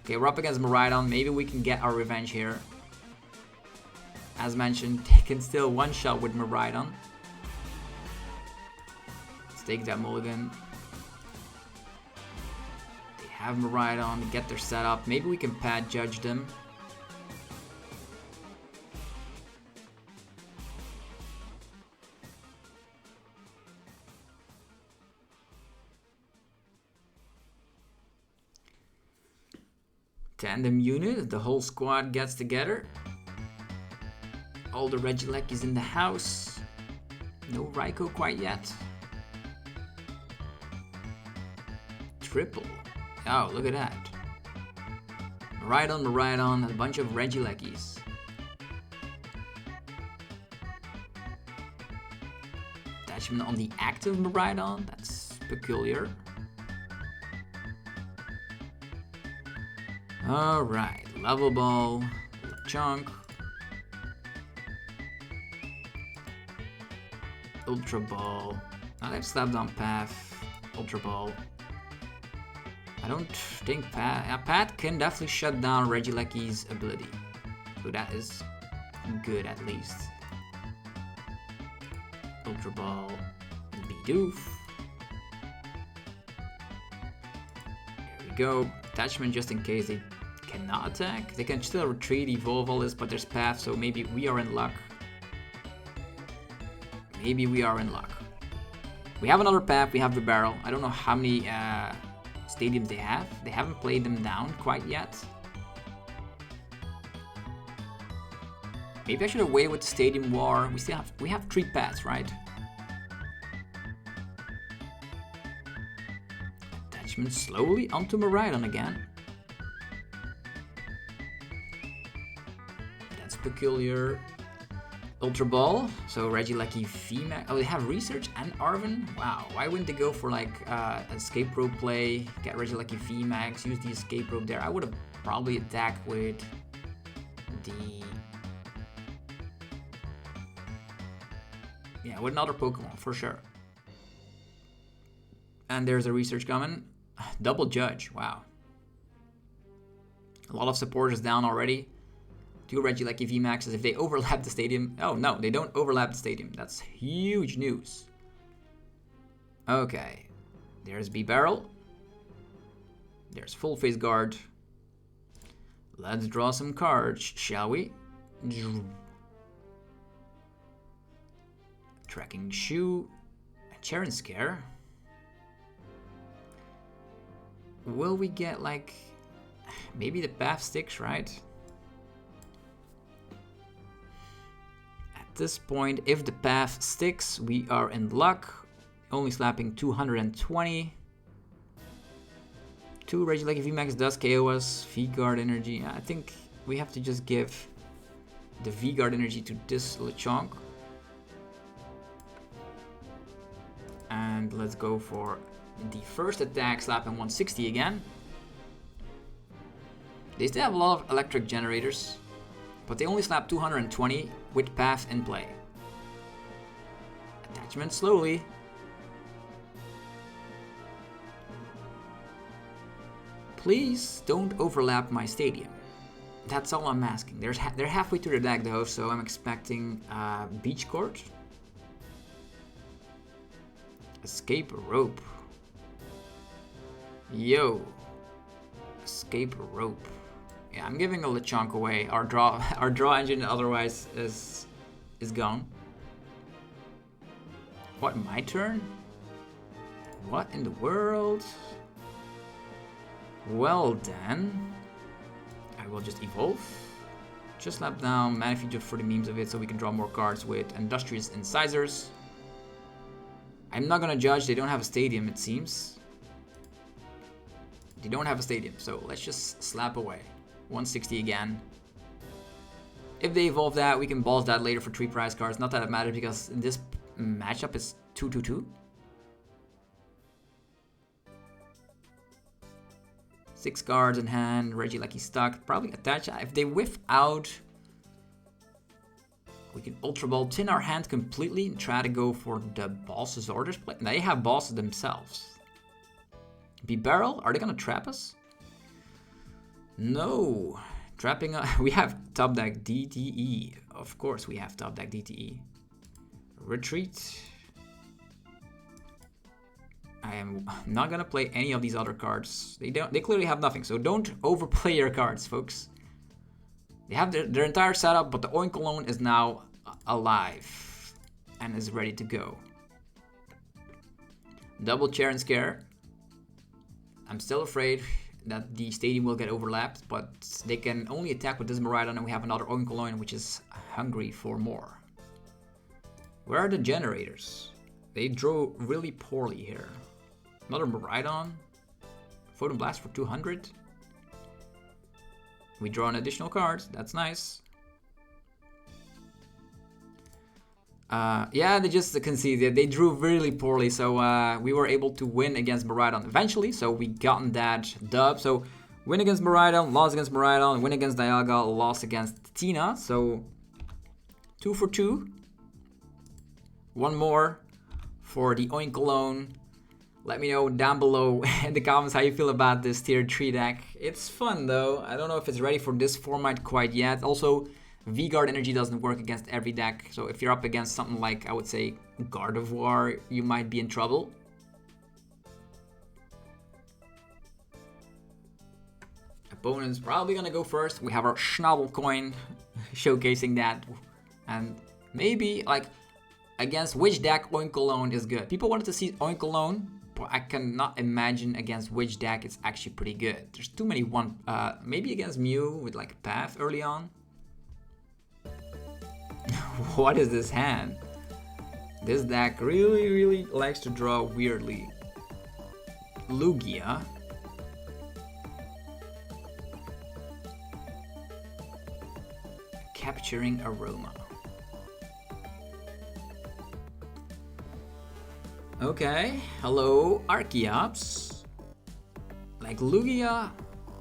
Okay, we're up against Miraidon. Maybe we can get our revenge here. As mentioned, they can still one-shot with Miraidon. Take that mulligan. They have Miraidon, get their setup. Maybe we can pad judge them. Tandem unit, the whole squad gets together. All the Regieleki is in the house. No Raikou quite yet. Triple. Oh, look at that. Miraidon, a bunch of Regielekis. Attachment on the active Miraidon, that's peculiar. Alright, Level Ball, Lechonk. Ultra Ball. Now they've slapped on Path. Ultra Ball. I don't think Pat can definitely shut down Regieleki's ability. So that is good at least. Ultra Ball, Bidoof. There we go. Attachment just in case they cannot attack. They can still retreat, evolve all this, but there's Path, so maybe we are in luck. Maybe we are in luck. We have another Path, we have Bibarel. I don't know how many stadiums they have. They haven't played them down quite yet. Maybe I should have waited with the Stadium War. We have 3 paths, right? Attachment slowly onto Miraidon again. That's peculiar. Ultra Ball, so Regieleki VMAX. Oh, they have Research and Arven? Wow, why wouldn't they go for like Escape Rope play, get Regieleki VMAX, use the Escape Rope there? I would have probably attacked with the... Yeah, with another Pokemon, for sure. And there's a Research coming. Double Judge, wow. A lot of supporters down already. 2 Regieleki VMAXs if they overlap the stadium. Oh no, they don't overlap the stadium. That's huge news. Okay. There's Bibarel. There's Full Face Guard. Let's draw some cards, shall we? Trekking Shoe. CHEREN'S. Will we get like maybe the path sticks, right? At this point, if the path sticks, we are in luck. Only slapping 220. 2 Regieleki VMAX does KO us. V-Guard energy. I think we have to just give the V-Guard energy to this Lechonk. And let's go for the first attack, slapping 160 again. They still have a lot of electric generators, but they only slap 220 with path in play. Attachment slowly. Please don't overlap my stadium. That's all I'm asking. They're halfway through the deck though, so I'm expecting Beach Court. Escape Rope. Yo. Escape Rope. Yeah, I'm giving a Lechonk away. Our draw engine otherwise is gone. What, my turn? What in the world? Well then, I will just evolve. Just slap down Manaphy just for the memes of it so we can draw more cards with Industrious Incisors. I'm not gonna judge, they don't have a stadium it seems. They don't have a stadium, so let's just slap away. 160 again. If they evolve that, we can balls that later for 3 prize cards. Not that it matters because in this matchup it's 2-2-2. 6 cards in hand, Regieleki stuck. Probably attach. If they whiff out, we can Ultra Ball tin our hand completely and try to go for the boss's orders play. They have bosses themselves. Bibarel, are they gonna trap us? No. Trapping us. We have top deck DTE. Of course we have top deck DTE. Retreat. I am not gonna play any of these other cards. They clearly have nothing, so don't overplay your cards, folks. They have their entire setup, but the Oinkologne is now alive and is ready to go. Double CHEREN'S. I'm still afraid that the stadium will get overlapped, but they can only attack with this Miraidon, and we have another Oinkologne which is hungry for more. Where are the generators? They drew really poorly here. Another Miraidon. Photon Blast for 200. We draw an additional card. That's nice. Yeah, they just conceded. They drew really poorly, so we were able to win against Miraidon eventually. So we gotten that dub. So win against Miraidon, loss against Miraidon, win against Dialga, loss against Tina. So 2 for 2. One more for the Oinkologne. Let me know down below in the comments how you feel about this tier 3 deck. It's fun though. I don't know if it's ready for this format quite yet. Also, V-Guard energy doesn't work against every deck. So if you're up against something like, I would say, Gardevoir, you might be in trouble. Opponent's probably gonna go first. We have our Schnabel coin showcasing that. And maybe, like, against which deck Oinkologne is good. People wanted to see Oinkologne, but I cannot imagine against which deck it's actually pretty good. There's too many maybe against Mew with like Path early on. What is this hand? This deck really likes to draw weirdly. Lugia. Capturing Aroma. Okay, hello Archeops. Like Lugia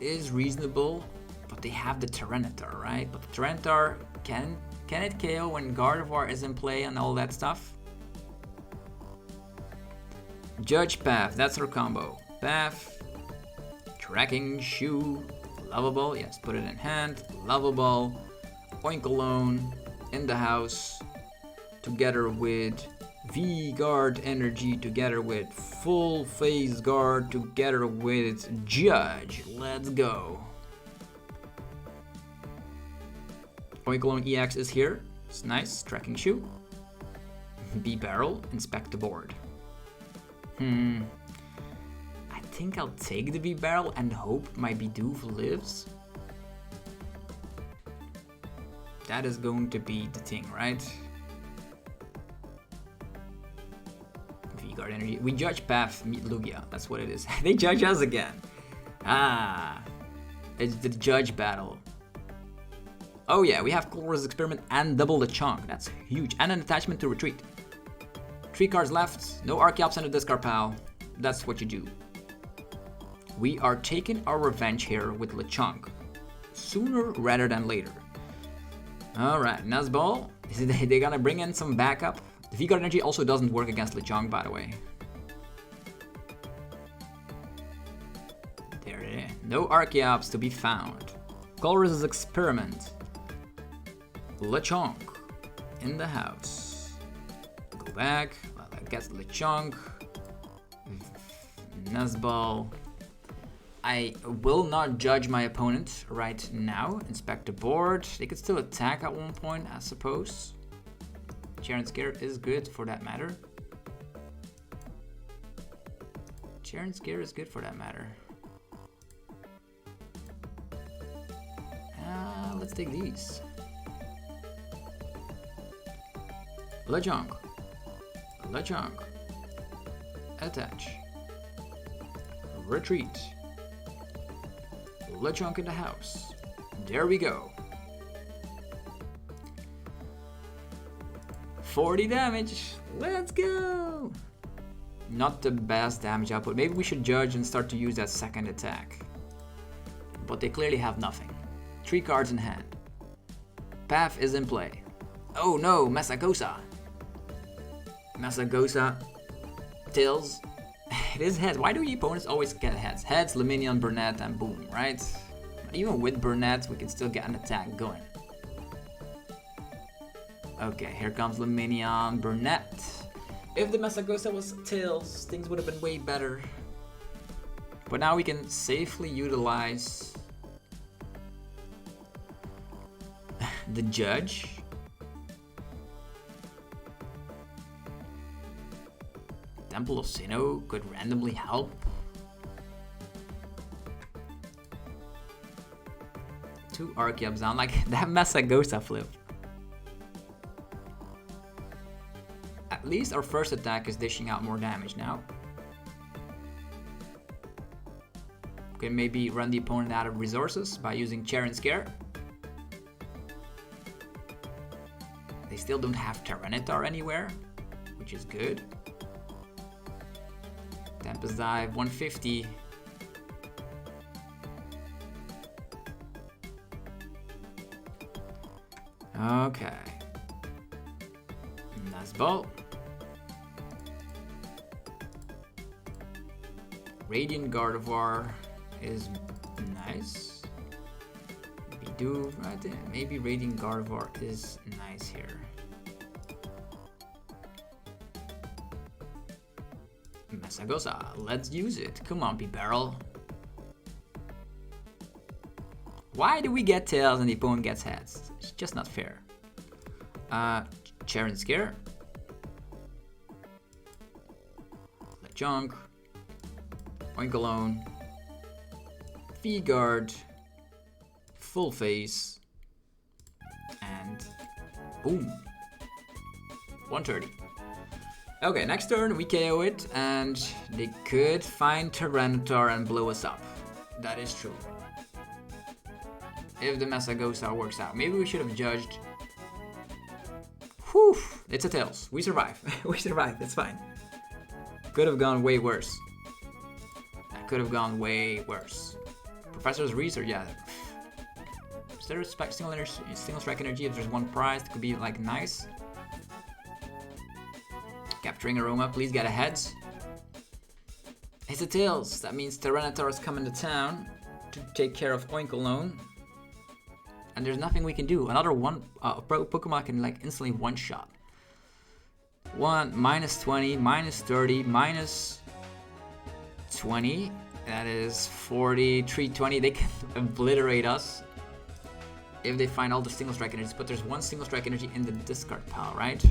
is reasonable, but they have the Tyranitar, right? But the Tyranitar, can it KO when Gardevoir is in play and all that stuff? Judge Path, that's her combo. Path, Trekking Shoe, Level Ball, yes, put it in hand. Level Ball, Oinkologne in the house, together with V-Guard Energy together with Full Phase Guard together with Judge. Let's go. Oinkologne EX is here. It's nice. Trekking Shoe. Bibarel. Inspect the board. I think I'll take the Bibarel and hope my Bidoof lives. That is going to be the thing, right? V-Guard Energy. We judge Path, meet Lugia. That's what it is. They judge us again. Ah. It's the judge battle. Oh yeah, we have Colress Experiment and double Lechonk. That's huge. And an attachment to retreat. 3 cards left. No Archeops and a discard pile. That's what you do. We are taking our revenge here with Lechonk. Sooner rather than later. Alright, Nuzball. They're gonna bring in some backup. The V-Guard Energy also doesn't work against Lechonk, by the way. There it is. No Archeops to be found. Colress Experiment. Lechonk in the house. Go back. Well, I guess Lechonk. Nuzball. I will not judge my opponent right now. Inspect the board. They could still attack at one point, I suppose. CHEREN'S is good for that matter. CHEREN'S is good for that matter. Let's take these. Lechonk. Lechonk. Attach. Retreat. Lechonk in the house. There we go. 40 damage. Let's go. Not the best damage output. Maybe we should judge and start to use that second attack. But they clearly have nothing. 3 cards in hand. Path is in play. Oh no, Masagosa. Masagosa. Tails. It is heads. Why do your opponents always get heads? Heads, Luminion, Burnett, and boom, right? Even with Burnett, we can still get an attack going. Okay, here comes Luminion, Burnett. If the Masagosa was Tails, things would have been way better. But now we can safely utilize the Judge. Temple of Sinnoh could randomly help. Two Archeops down, like that Masagosa flip. At least our first attack is dishing out more damage now. We can maybe run the opponent out of resources by using CHEREN'S. They still don't have Tyranitar anywhere, which is good. Tempest Dive, 150. Okay. Nuzball. Radiant Gardevoir is nice. Bidoof, I think maybe Radiant Gardevoir is nice here. Masagosa, let's use it. Come on, Bibarel. Why do we get tails and the opponent gets heads? It's just not fair. CHEREN'S. Lechonk. Oinkologne. V-Guard. Full Face. And boom. 130. Okay, next turn we KO it, and they could find Tyranitar and blow us up. That is true. If the Masagosa works out. Maybe we should have judged. Whew, it's a Tails. We survive. We survived, it's fine. Could have gone way worse. That could have gone way worse. Professor's Research, yeah. Is there a single strike energy if there's one prize? That could be like nice. Capturing Aroma, please get a heads. It's a Tails. That means Tyranitar is coming to town to take care of Oinkologne. And there's nothing we can do. Another one Pokemon can like instantly one-shot. 1, minus 20, minus 30, minus 20. That is 40, 320. They can obliterate us if they find all the single strike energies. But there's one single strike energy in the discard pile, right?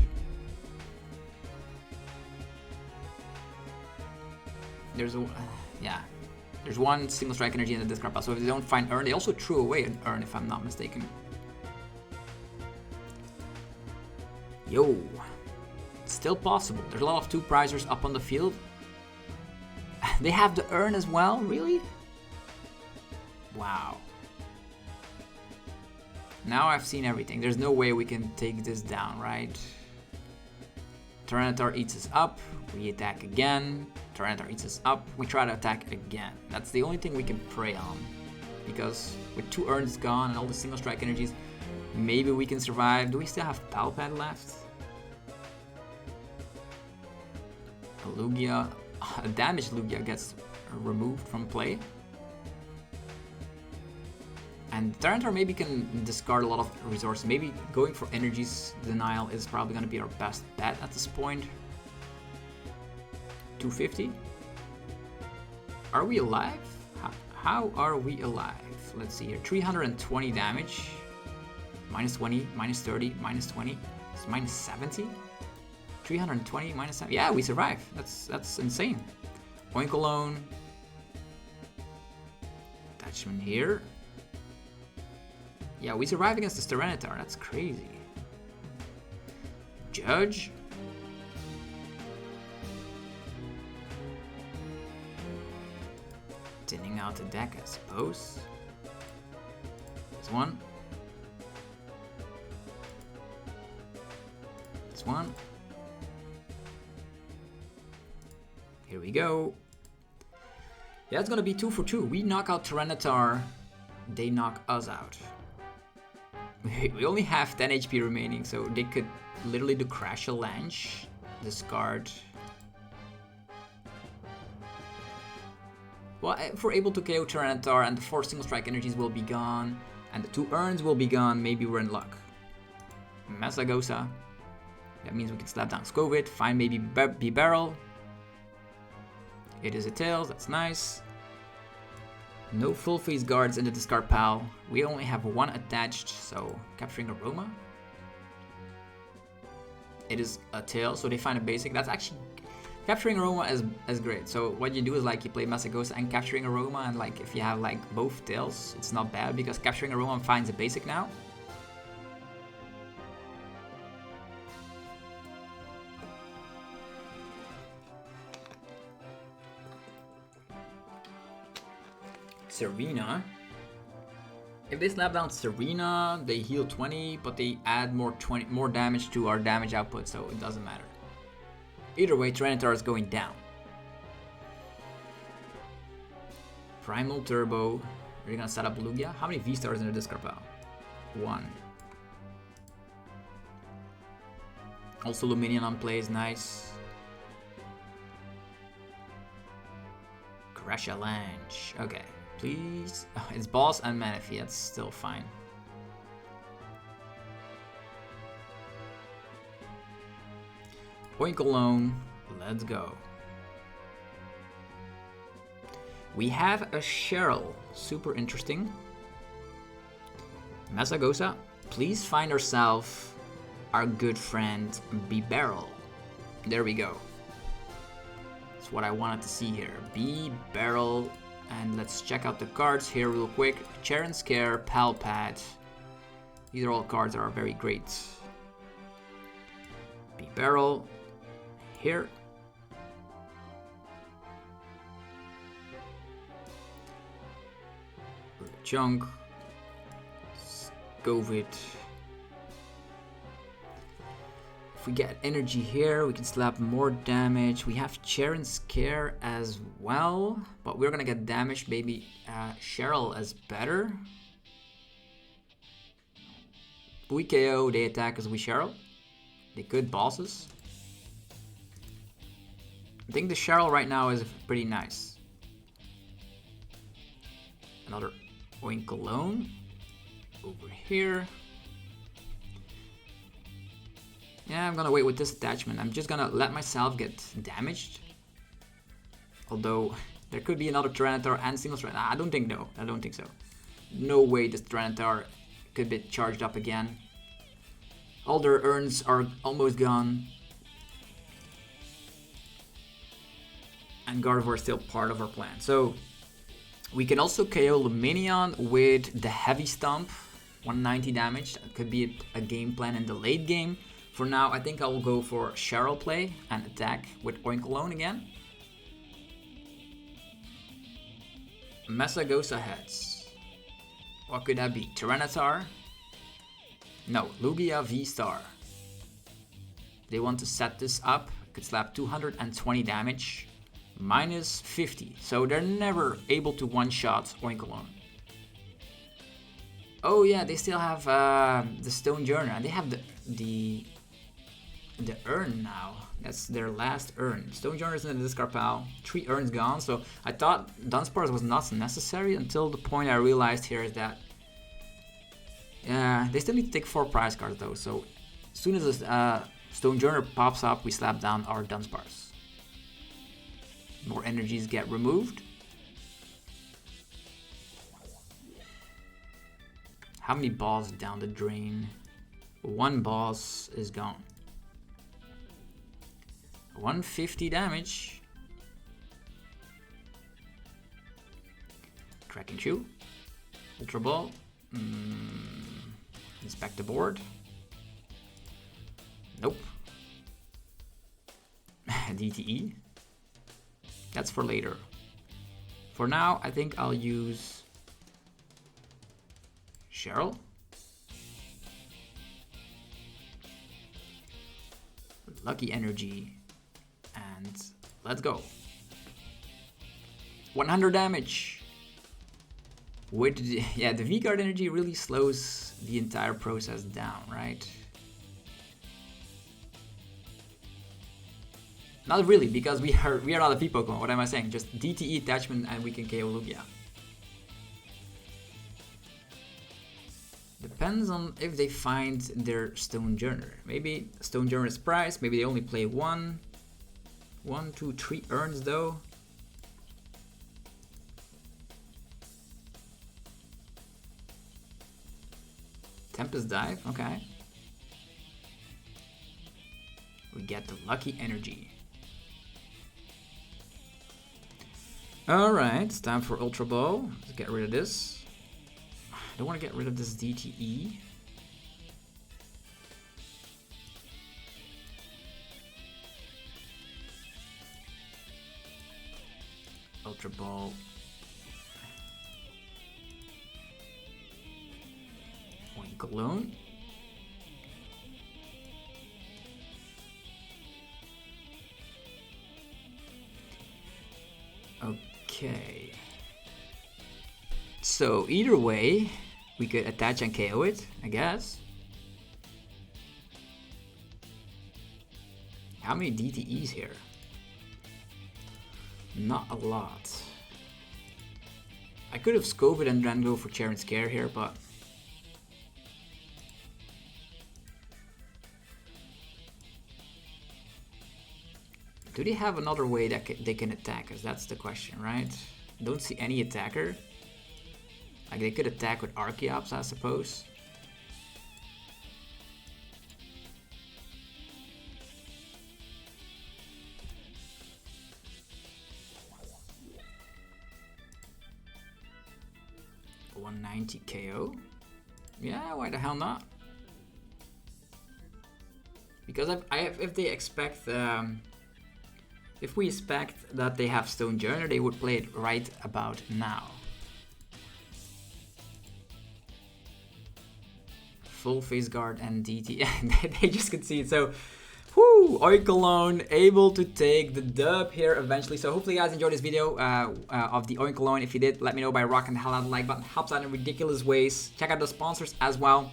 There's a, yeah. There's one single strike energy in the discard pile. So if they don't find Urn, they also threw away an Urn, if I'm not mistaken. Yo. It's still possible. There's a lot of 2 prizers up on the field. They have the Urn as well? Really? Wow. Now I've seen everything. There's no way we can take this down, right? Tyranitar eats us up. We attack again. Tyranitar eats us up. We try to attack again. That's the only thing we can prey on. Because with 2 Urns gone and all the single strike energies, maybe we can survive. Do we still have Palpad left? A Lugia. A damaged Lugia gets removed from play. And Tyranitar maybe can discard a lot of resources. Maybe going for energies denial is probably going to be our best bet at this point. 250. Are we alive? How are we alive? Let's see here. 320 damage. Minus 20, minus 30, minus 20. It's minus 70. 320 minus 7. Yeah, we survive. That's insane. Oinkologne. Attachment here. Yeah, we survive against the Tyranitar. That's crazy. Judge. Thinning out the deck, I suppose. This one. This one. Here we go. Yeah, it's gonna be 2 for 2. We knock out Tyranitar, they knock us out. We only have 10 HP remaining, so they could literally do Crash a Lanch, discard. Well, if we're able to KO Tyranitar and the 4 single strike energies will be gone, and the 2 Urns will be gone, maybe we're in luck. Masagosa. That means we can slap down Skwovet, find maybe Bibarel. It is a Tails, that's nice. No full face guards in the discard pile. We only have 1 attached, so capturing Aroma. It is a Tail, so they find a basic. That's actually capturing Aroma is great. So what you do is like you play Masagosa and capturing Aroma, and like if you have like both Tails, it's not bad because capturing Aroma finds a basic now. Serena. If they slap down Serena, they heal 20, but they add more damage to our damage output, so it doesn't matter. Either way, Tyranitar is going down. Primal Turbo. We're gonna set up Lugia. How many VSTARs in the discard pile? 1. Also Luminion on play is nice. Crash a Lanch. Okay. Please. Oh, it's Boss and Manaphy. That's still fine. Oinkologne. Let's go. We have a Cheryl. Super interesting. Masagosa. Please find ourselves our good friend Bibarel. There we go. That's what I wanted to see here. Bibarel. And let's check out the cards here real quick. CHEREN'S, Palpad. These are all cards that are very great. Bibarel. Here. Lechonk. Skwovet. If we get energy here, we can slap more damage. We have CHEREN'S as well, but we're gonna get damage. Maybe Cheryl is better. We KO, they attack as we Cheryl. They could bosses. I think the Cheryl right now is pretty nice. Another Oinkologne over here. Yeah, I'm gonna wait with this attachment. I'm just gonna let myself get damaged. Although, there could be another Tyranitar and single Tyranitar. I don't think no. I don't think so. No way this Tyranitar could be charged up again. All their urns are almost gone. And Gardevoir is still part of our plan. So, we can also KO Lumineon with the Heavy Stomp. 190 damage. That could be a game plan in the late game. For now, I think I will go for Cheryl play and attack with Oinkologne again. Mesa goes ahead. What could that be? Tyranitar? No, Lugia VSTAR. They want to set this up. Could slap 220 damage. Minus 50. So they're never able to one-shot Oinkologne. Oh yeah, they still have the Stone Journey. They have the urn now. That's their last urn. Stone Journey is in the discard pile. 3 urns gone. So I thought Dunsparce was not necessary until the point I realized here is that they still need to take 4 prize cards though. So as soon as the Stone Journey pops up, we slap down our Dunsparce. More energies get removed. How many balls down the drain? 1 boss is gone. 150 damage. Trekking Shoe. Ultra Ball. Inspect the board. Nope. DTE. That's for later. For now, I think I'll use Cheryl. Lucky Energy. And let's go. 100 damage. With the V-Guard energy really slows the entire process down, right? Not really, because we are not a V-Pokemon. What am I saying? Just DTE attachment and we can KO Lugia. Depends on if they find their Stone Journer. Maybe Stone Journer is priced. Maybe they only play 1, 2, 3 urns though. Tempest Dive, okay. We get the Lucky Energy. Alright, it's time for Ultra Ball. Let's get rid of this. I don't want to get rid of this DTE. Ultra Ball. Oinkologne. Okay. So either way, we could attach and KO it, I guess. How many DTEs here? Not a lot. I could have Skwovet and then go for CHEREN'S here, but do they have another way that they can attack us? That's the question, right? Don't see any attacker. Like they could attack with Archeops, I suppose. $190 KO. Yeah, why the hell not? Because if they expect, if we expect that they have Stone Journey, they would play it right about now. Full face guard and DT. They just concede. So, whoo, Oinkologne able to take the dub here eventually. So hopefully you guys enjoyed this video of the Oinkologne. If you did, let me know by rocking the hell out of the like button. Helps out in ridiculous ways. Check out the sponsors as well.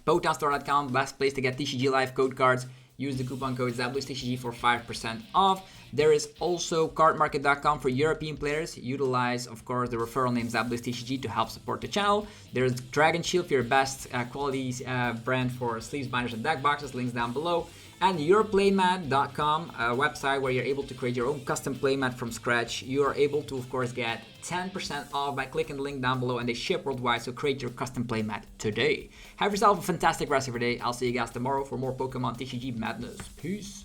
BotanStore.com, best place to get TCG Live code cards. use the coupon code ZabloisTCG for 5% off. There is also cardmarket.com for European players. Utilize, of course, the referral name ZabloisTCG to help support the channel. There's Dragon Shield for your best quality brand for sleeves, binders, and deck boxes. Links down below. And yourplaymat.com, a website where you're able to create your own custom playmat from scratch. You are able to, of course, get 10% off by clicking the link down below, and they ship worldwide, so create your custom playmat today. Have yourself a fantastic rest of your day. I'll see you guys tomorrow for more Pokemon TCG madness. Peace.